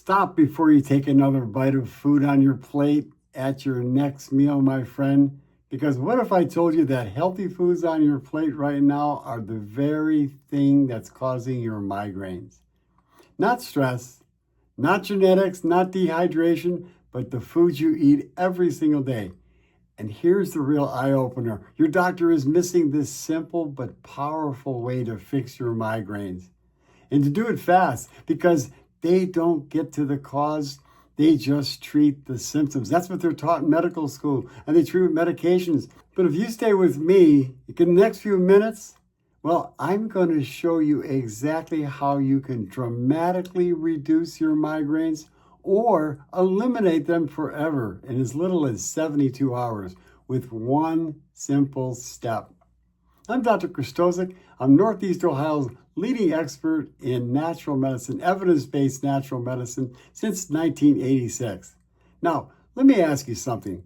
Stop before you take another bite of food on your plate at your next meal, my friend. Because what if I told you that healthy foods on your plate right now are the very thing that's causing your migraines? Not stress, not genetics, not dehydration, but the foods you eat every single day. And here's the real eye-opener. Your doctor is missing this simple but powerful way to fix your migraines. And to do it fast, because they don't get to the cause, they just treat the symptoms. That's what they're taught in medical school, and they treat with medications. But if you stay with me in the next few minutes, well, I'm going to show you exactly how you can dramatically reduce your migraines or eliminate them forever in as little as 72 hours with one simple step. I'm Dr. Krystosik. I'm Northeast Ohio's leading expert in natural medicine, evidence-based natural medicine since 1986. Now, let me ask you something.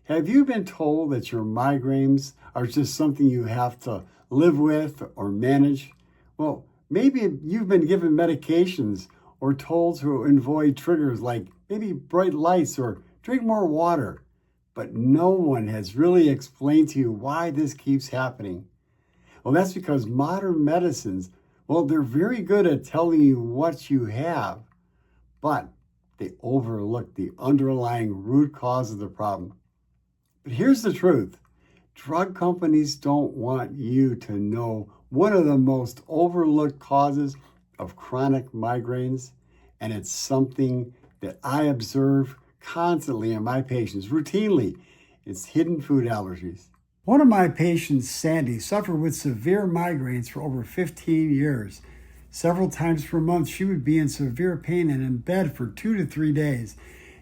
Have you been told that your migraines are just something you have to live with or manage? Well, maybe you've been given medications or told to avoid triggers like maybe bright lights or drink more water, but no one has really explained to you why this keeps happening. Well, that's because modern medicines, well, they're very good at telling you what you have, but they overlook the underlying root cause of the problem. But here's the truth. Drug companies don't want you to know one of the most overlooked causes of chronic migraines, and it's something that I observe constantly in my patients, routinely. It's hidden food allergies. One of my patients, Sandy, suffered with severe migraines for over 15 years. Several times per month, she would be in severe pain and in bed for 2 to 3 days.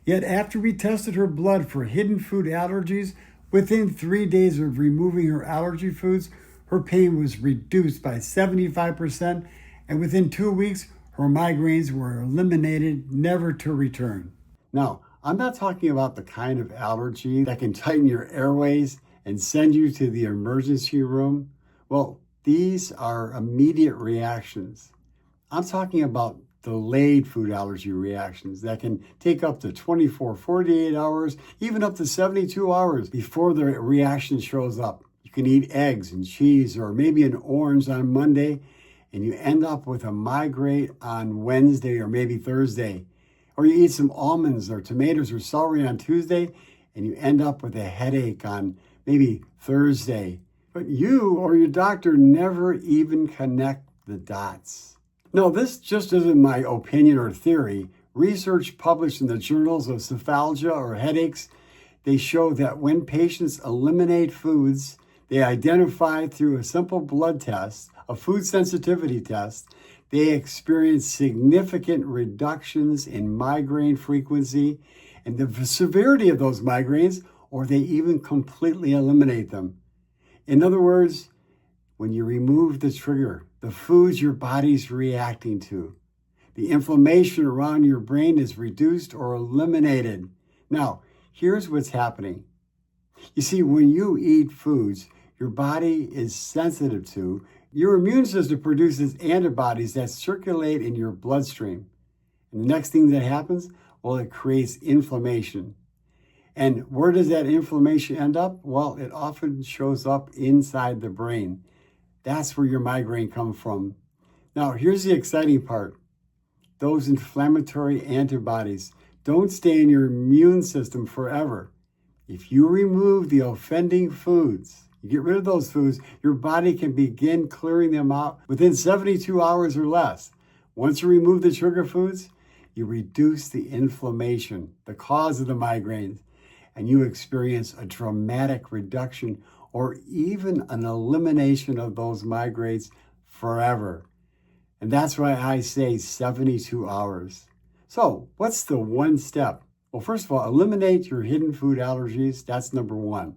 Yet after we tested her blood for hidden food allergies, within 3 days of removing her allergy foods, her pain was reduced by 75%, and within 2 weeks, her migraines were eliminated, never to return. Now, I'm not talking about the kind of allergy that can tighten your airways and send you to the emergency room. Well, these are immediate reactions. I'm talking about delayed food allergy reactions that can take up to 24, 48 hours, even up to 72 hours before the reaction shows up. You can eat eggs and cheese or maybe an orange on Monday, and you end up with a migraine on Wednesday or maybe Thursday. Or you eat some almonds or tomatoes or celery on Tuesday, and you end up with a headache on maybe Thursday. But you or your doctor never even connect the dots. No, this just isn't my opinion or theory. Research published in the journals of cephalalgia or headaches, they show that when patients eliminate foods they identify through a simple blood test, a food sensitivity test, they experience significant reductions in migraine frequency and the severity of those migraines, or they even completely eliminate them. In other words, when you remove the trigger, the foods your body's reacting to, the inflammation around your brain is reduced or eliminated. Now, here's what's happening. You see, when you eat foods your body is sensitive to, your immune system produces antibodies that circulate in your bloodstream. And the next thing that happens, well, it creates inflammation. And where does that inflammation end up? Well, it often shows up inside the brain. That's where your migraine comes from. Now, here's the exciting part. Those inflammatory antibodies don't stay in your immune system forever. If you remove the offending foods, you get rid of those foods, your body can begin clearing them out within 72 hours or less. Once you remove the trigger foods, you reduce the inflammation, the cause of the migraines, and you experience a dramatic reduction or even an elimination of those migraines forever. And that's why I say 72 hours. So what's the one step? Well, first of all, eliminate your hidden food allergies. That's number one.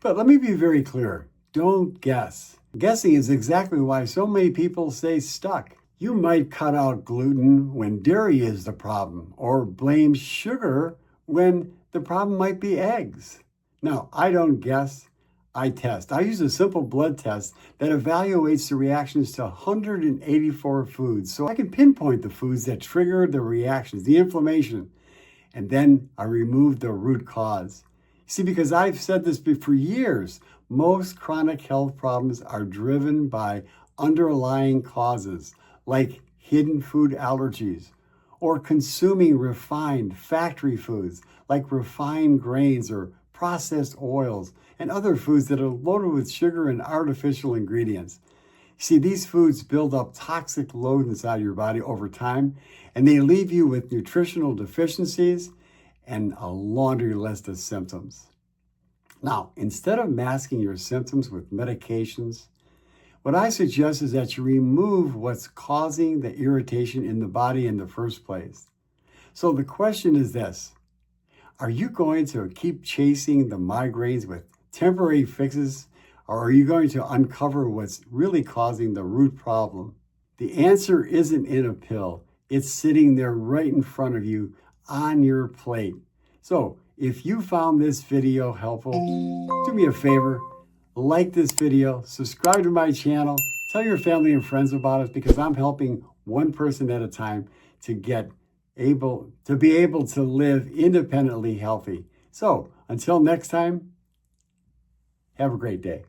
But let me be very clear. Don't guess. Guessing is exactly why so many people stay stuck. You might cut out gluten when dairy is the problem, or blame sugar when the problem might be eggs. Now, I don't guess. I test. I use a simple blood test that evaluates the reactions to 184 foods. So I can pinpoint the foods that trigger the reactions, the inflammation, and then I remove the root cause. See, because I've said this for years, most chronic health problems are driven by underlying causes like hidden food allergies or consuming refined factory foods like refined grains or processed oils and other foods that are loaded with sugar and artificial ingredients. See, these foods build up toxic load inside your body over time, and they leave you with nutritional deficiencies and a laundry list of symptoms. Now, instead of masking your symptoms with medications, what I suggest is that you remove what's causing the irritation in the body in the first place. So the question is this: are you going to keep chasing the migraines with temporary fixes, or are you going to uncover what's really causing the root problem? The answer isn't in a pill. It's sitting there right in front of you on your plate. So if you found this video helpful, do me a favor, like this video, subscribe to my channel, tell your family and friends about it, because I'm helping one person at a time to be able to live independently healthy. So until next time, have a great day.